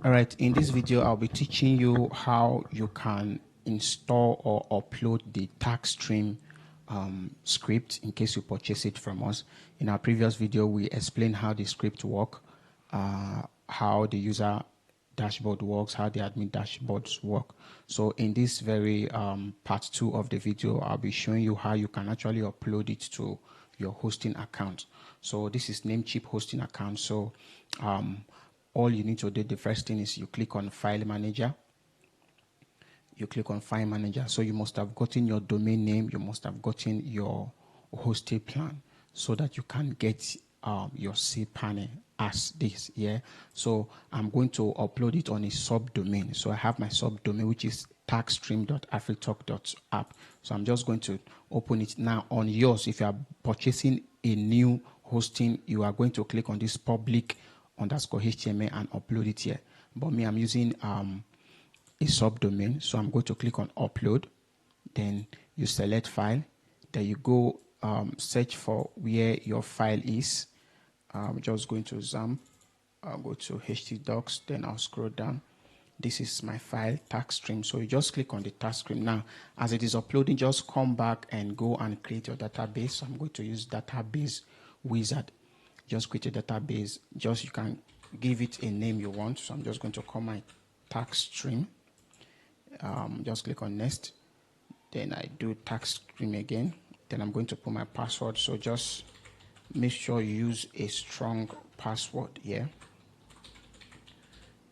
All right, in this video, I'll be teaching you how you can install or upload the TaskStream script in case you purchase it from us. In our previous video, we explained how the script works, how the user dashboard works, how the admin dashboards work. So in this very part 2 of the video, I'll be showing you how you can actually upload it to your hosting account. So this is Namecheap hosting account. So all you need to do, the first thing is you click on File Manager. You click on File Manager. So you must have gotten your domain name. You must have gotten your hosting plan so that you can get your cPanel as this. Yeah. So I'm going to upload it on a subdomain. So I have my subdomain, which is taskstream.afritalk.app. So I'm just going to open it now. On yours, if you are purchasing a new hosting, you are going to click on this public _HTML and upload it here. But me, I'm using a subdomain, so I'm going to click on upload. Then you select file. Then you go search for where your file is. I'm just going to XAMPP. I'll go to htdocs. Then I'll scroll down. This is my file, TaskStream. So you just click on the TaskStream. Now, as it is uploading, just come back and go and create your database. So I'm going to use database wizard. Just create a database. Just you can give it a name you want. So I'm just going to call my TaskStream. Just click on next. Then I do TaskStream again. Then I'm going to put my password. So just make sure you use a strong password here.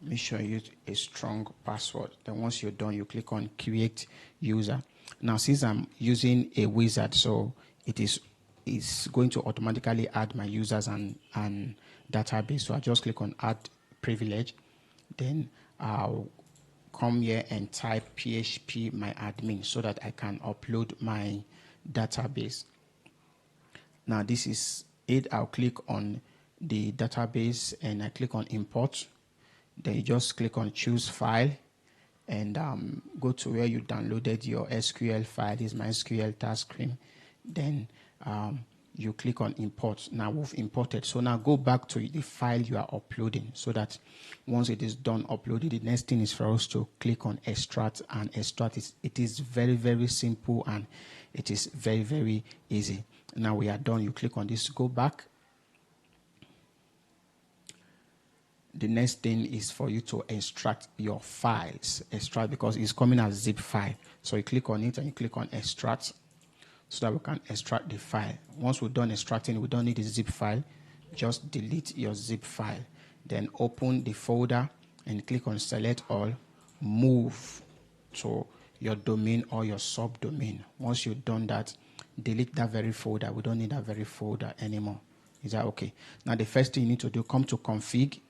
Make sure you use a strong password. Then once you're done, you click on create user. Now, since I'm using a wizard, so it's going to automatically add my users and database. So I just click on add privilege. Then I'll come here and type PHP my admin so that I can upload my database. Now this is it. I'll click on the database and I click on import. Then you just click on choose file and go to where you downloaded your SQL file. This is my SQL TaskStream. Then you click on import. Now we've imported. So now go back to the file you are uploading so that once it is done uploading, the next thing is for us to click on extract, and extract it is very, very simple and it is very, very easy. Now we are done. You click on this, go back. The next thing is for you to extract your files. Extract because it's coming as zip file. So you click on it and you click on extract so that we can extract the file. Once we're done extracting, we don't need the zip file. Just delete your zip file. Then open the folder and click on select all. Move to your domain or your subdomain. Once you've done that, delete that very folder. We don't need that very folder anymore. Is that okay? Now the first thing you need to do, come to config.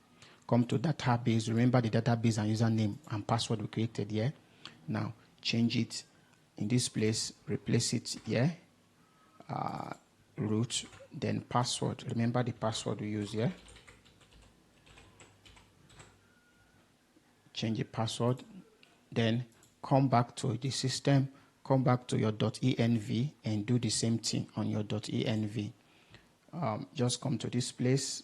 Come to database. Remember the database and username and password we created here. Now change it in this place. Replace it here. Root. Then password. Remember the password we use here. Change the password. Then come back to the system. Come back to your .env and do the same thing on your .env. Just come to this place.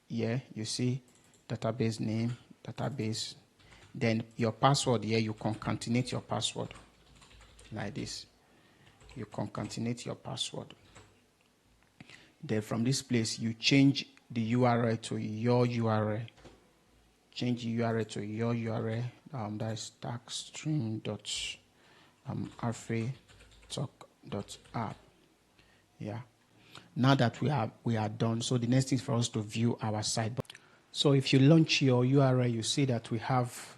Here you see database name, database. Then your password here, you concatenate your password like this. You concatenate your password. Then from this place, you change the URL to your URL. Change the URL to your URL. That's taskstream.afritalk.app. Yeah. Now that we are done, so the next thing is for us to view our site. So if you launch your URL, you see that we have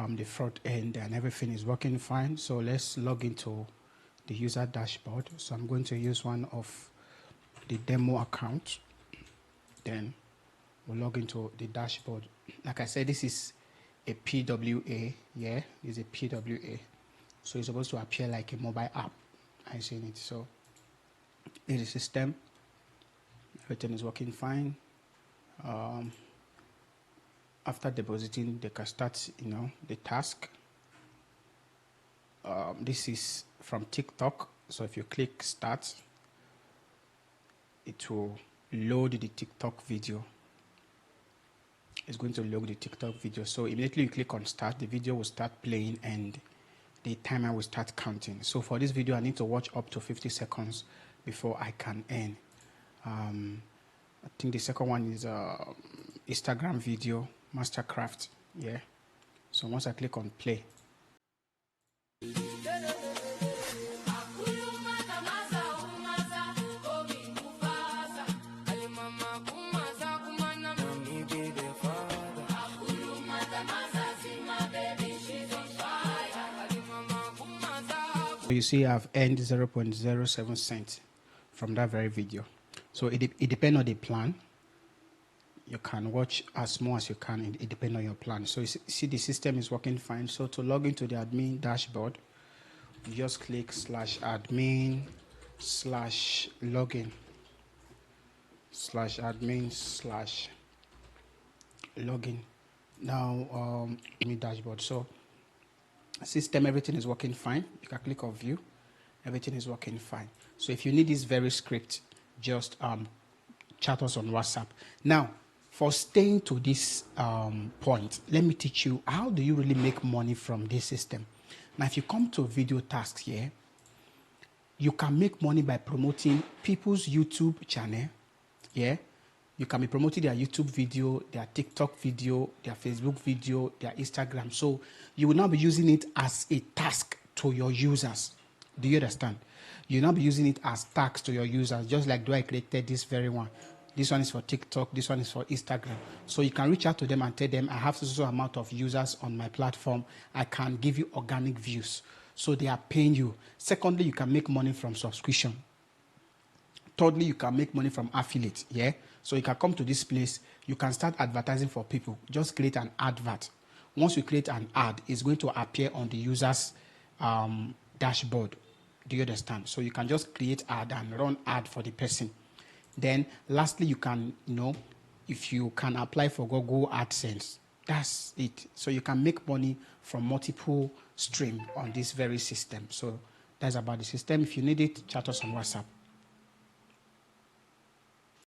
the front end and everything is working fine. So let's log into the user dashboard. So I'm going to use one of the demo accounts. Then we'll log into the dashboard. Like I said, this is a PWA. Yeah, it's a PWA. So it's supposed to appear like a mobile app. I see it. So in the system, everything is working fine. After depositing, they can start, the task. This is from TikTok. So if you click start, it will load the TikTok video. it's going to load the TikTok video. So immediately you click on start, the video will start playing and the timer will start counting. So for this video, I need to watch up to 50 seconds before I can end. I think the second one is Instagram video, Mastercraft. Yeah. So once I click on play, you see I've earned 0.07 cents from that very video. So it depends on the plan. You can watch as more as you can. It depends on your plan. So you see the system is working fine. So to log into the admin dashboard, you just click /admin/login /admin/login. Now admin dashboard. So system, everything is working fine. You can click on view. Everything is working fine. So if you need this very script, just chat us on WhatsApp. Now, for staying to this point, let me teach you how do you really make money from this system. Now, if you come to video tasks here, you can make money by promoting people's YouTube channel. Yeah, you can be promoting their YouTube video, their TikTok video, their Facebook video, their Instagram. So you will now be using it as a task to your users. Do you understand? You'll now be using it as tags to your users, just like I created this very one. This one is for TikTok, this one is for Instagram. So you can reach out to them and tell them, I have so amount of users on my platform. I can give you organic views. So they are paying you. Secondly, you can make money from subscription. Thirdly, you can make money from affiliate. Yeah. So you can come to this place. You can start advertising for people. Just create an advert. Once you create an ad, it's going to appear on the user's dashboard. Do you understand? So you can just create ad and run ad for the person. Then lastly, you can, if you can apply for Google AdSense, that's it. So you can make money from multiple streams on this very system. So that's about the system. If you need it, chat us on WhatsApp.